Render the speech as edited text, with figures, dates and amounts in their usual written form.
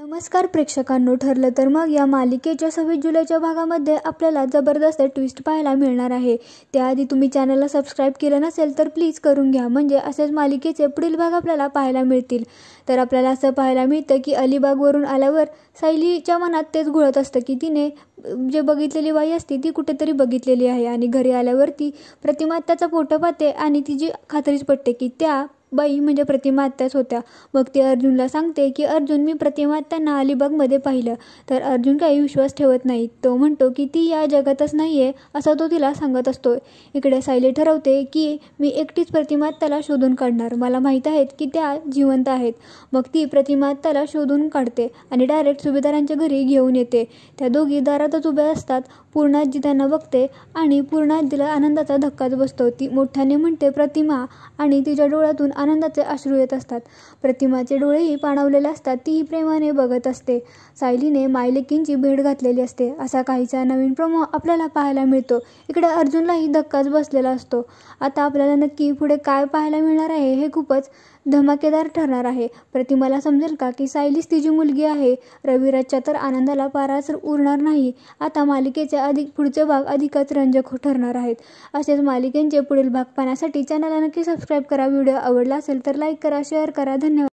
नमस्कार प्रेक्षकांनो, ठरलं तर मग या मालिकेच्या 26 जुलैच्या भागामध्ये आपल्याला जबरदस्त ट्विस्ट पाहायला मिळणार आहे। त्याआधी तुम्ही चॅनलला सबस्क्राईब केलं नसेल तर प्लीज करून घ्या, म्हणजे असेच मालिकेचे पुढील भाग आपल्याला पाहायला मिळतील। तर आपल्याला असं पाहायला मिळतं की अलिबागवरून आल्यावर सायलीच्या मनात तेच घोळत असतं की तिने जे बघितलेली बाई असते ती कुठेतरी बघितलेली आहे, आणि घरी आल्यावरती प्रतिमा आत्याचा फोटो पाहते आणि तिची खात्रीच पटते की त्या बाई म्हणजे प्रतिमा आत्याच होत्या। मग ती अर्जुनला सांगते की अर्जुन, मी प्रतिमा आत्यांना अलिबागमध्ये पाहिलं। तर अर्जुन काही विश्वास ठेवत नाही, तो म्हणतो की ती या जगातच नाही आहे असं तो तिला सांगत असतो। इकडे सायली ठरवते की मी एकटीच प्रतिमा आत्याला शोधून काढणार, मला माहीत आहे की त्या जिवंत आहेत। मग ती प्रतिमा आत्याला शोधून काढते आणि डायरेक्ट सुभेदारांच्या घरी घेऊन येते। त्या दोघी दारातच उभ्या असतात। पूर्णाजी त्यांना बघते आणि पूर्णाजीला आनंदाचा धक्काच बसतो। ती मोठ्याने म्हणते प्रतिमा, आणि तिच्या डोळ्यातून आनंदाचे अश्रू येत असतात। प्रतिमाचे डोळेही पाणावलेले असतात, तीही प्रेमाने बघत असते। सायलीने मायलेकींची भेट घातलेली असते असा काहीसा नवीन प्रोमो आपल्याला पाहायला मिळतो। इकडे अर्जुनलाही धक्काच बसलेला असतो। आता आपल्याला नक्की पुढे काय पाहायला मिळणार आहे हे खूपच धमाकेदार ठरणार आहे। प्रतिमाला समजेल का की सायलीच तिची मुलगी आहे? रविराजच्या तर आनंदाला पाराच उरणार नाही। आता मालिकेचे पुढचे भाग अधिकच रंजक ठरणार आहेत। असेच मालिकेंचे पुढील भाग पाहण्यासाठी चॅनलला नक्की सबस्क्राईब करा। व्हिडिओ आवडला असेल तर लाईक करा, शेअर करा। धन्यवाद।